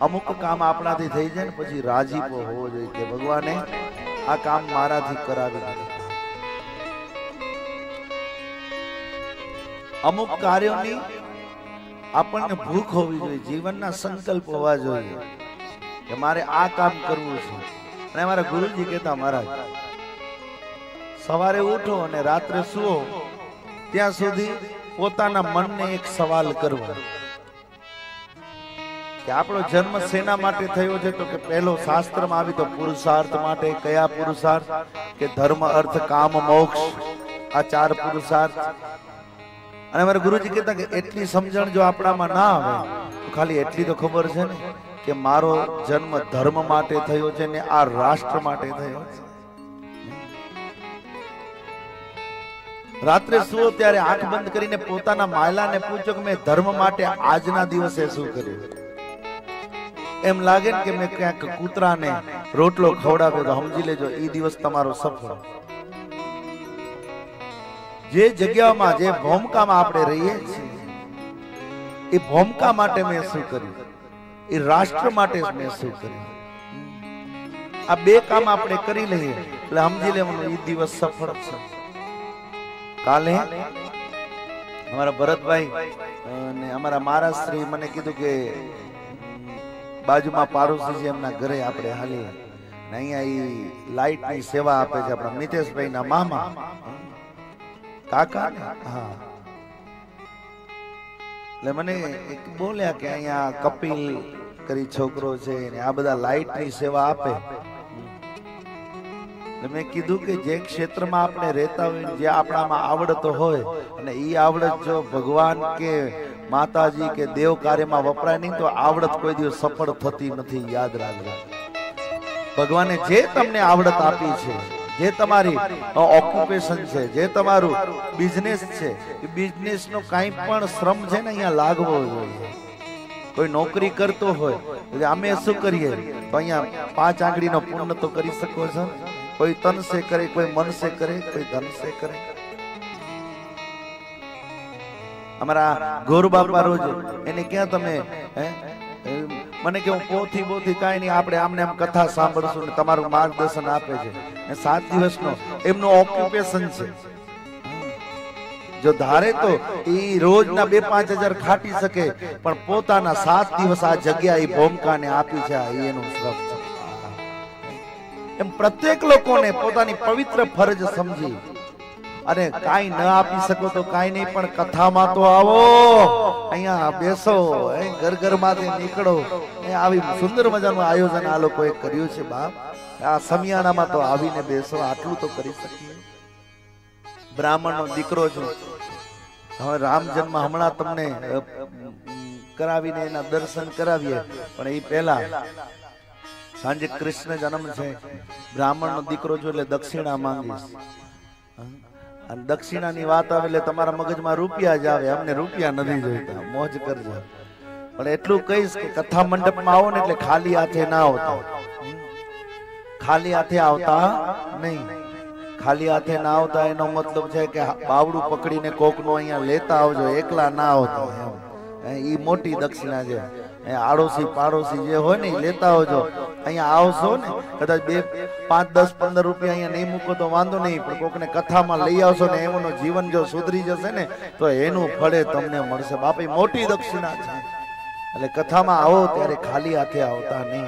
અમુક કામ આપણાથી થઈ જાય ને પછી રાજીપો હોવો જોઈએ કે ભગવાને આ કામ મારાથી કરાવી દીધું. અમુક કાર્યોની આપણને ભૂખ હોવી જોઈએ, જીવનના સંકલ્પ હોવા જોઈએ કે મારે આ કામ કરવું છે. અને અમારા ગુરુજી કહેતા, મહારાજ સવારે ઉઠો અને રાત્રે સુઓ ત્યાં સુધી પોતાના મનને એક સવાલ કરવો કે આપણો જન્મ શેના માટે થયો છે? તો કે પહેલો શાસ્ત્રમાં આવી તો પુરુષાર્થ માટે. કયા પુરુષાર્થ? કે ધર્મ, અર્થ, કામ, મોક્ષ, આ 4 પુરુષાર્થ. અને અમારા ગુરુજી કહેતા કે એટલી સમજણ જો આપણામાં ના આવે તો ખાલી એટલી તો ખબર છે ને કે મારો જન્મ ધર્મ માટે થયો છે ને આ રાષ્ટ્ર માટે થયો છે. રાત્રે સુઓ ત્યારે આંખ બંધ કરીને પોતાના માયલાને પૂછો કે મેં ધર્મ માટે આજના દિવસે શું કર્યું. એમ લાગે ને કે મેં ક્યાંક કૂતરાને રોટલો ખવડાવ્યો તો સમજી લેજો એ દિવસ તમારો સફળ. જે જગ્યામાં, જે ભૂમિકામાં આપણે રહીએ છીએ એ ભૂમિકા માટે મેં શું કર્યું, એ રાષ્ટ્ર માટે મેં શું કર્યું. આ 2 કામ આપણે કરી લઈએ એટલે સમજી લેવાનું એ દિવસ સફળ છે. કાલે અમારા ભરતભાઈ અને અમારા મહારાજશ્રી મને કીધું કે બાજુમાં પાડોશી એમના ઘરે આપણે હાલીએ ને અહીંયા એ લાઈટની સેવા આપે છે આપણા મિતેશભાઈ ના મામા કાકા. હા, એટલે મને એક બોલ્યા કે અહીંયા કપિલ કરી છોકરો છે ને આ બધા લાઈટની સેવા આપે. મેં કીધું કે જે ક્ષેત્રમાં આપણે રહેતા હોય, જે આપણામાં આવડત હોય અને એ આવડત જો ભગવાન કે માતાજી કે દેવ કાર્યમાં વપરાય નહીં તો આવડત કોઈ દિવસ સફળ થતી નથી. યાદ રાખજો, ભગવાને જે તમને આવડત આપી છે, જે તમારી ઓક્યુપેશન છે, જે તમારું બિઝનેસ છે, એ બિઝનેસનો કાંઈ પણ શ્રમ છે ને અહીંયા લાગવો જોઈએ. કોઈ નોકરી કરતો હોય એટલે અમે શું કરીએ તો અહીંયા 5 આંગળીનો પુણ્ય તો કરી શકો છો. કોઈ તન સે કરે, કોઈ મન સે કરે, કોઈ ધન સે કરે. અમારા ગોર બાપા રોજ એને ક્યાં તમે મને કે હું પોથી બોથી કાંઈ નહીં, આપણે આમને આમ કથા સાંભળશું ને તમારું માર્ગદર્શન આપે છે. 7 દિવસનો એમનું ઓક્યુપેશન છે. જો ધારે તો એ રોજના 2-5 હજાર ખાટી શકે પણ પોતાના 7 દિવસ આ જગ્યા એ ભૂમિકાને આપી છે. એનું શ્રમ છે. એમ પ્રત્યેક લોકોને પોતાની પવિત્ર ફરજ સમજી અને કાંઈ ન આપી શકો તો કાંઈ નહીં, પણ કથામાં તો આવો, અહીંયા બેસો, ઘર ઘરમાંથી નીકળો. આવી સુંદર મજાનું આયોજન આ લોકોએ કર્યું છે. બાપ, આ સમિયાણામાં તો આવીને બેસો, આટલું તો કરી શકીએ. બ્રાહ્મણનો દીકરો છું, હવે રામ જન્મ હમણાં તમને કરાવીને એના દર્શન કરાવીએ, પણ એ પહેલા સાંજે કૃષ્ણ જન્મ છે, બ્રાહ્મણનો દીકરો છું એટલે દક્ષિણા માંગીશ. અને દક્ષિણાની વાત આવે એટલે તમારા મગજમાં રૂપિયા જ આવે. અમને રૂપિયા નથી જોઈતા, મોજ કરજો. પણ એટલું કહીશ કે કથા મંડપમાં આવો ને એટલે ખાલી હાથે ના આવતા. ખાલી હાથે આવતા નહીં. ખાલી હાથે ના આવતા એનો મતલબ છે કે બાવડું પકડીને કોકનો અહીંયા લેતા આવજો, એકલા ના આવતા. એ મોટી દક્ષિણા છે. આડોશી પાડોશી જે હોય ને એ લેતા આવજો. અહીંયા આવશો ને કદાચ 2, 5, 10, 15 રૂપિયા અહીંયા નહીં મૂકો તો વાંધો નહીં, પણ કોકને કથામાં લઈ આવશો ને એમનું જીવન જો સુધરી જશે ને તો એનું ફળે તમને મળશે. બાપા મોટી દક્ષિણા છે. એટલે કથામાં આવો ત્યારે ખાલી હાથે આવતા નહીં.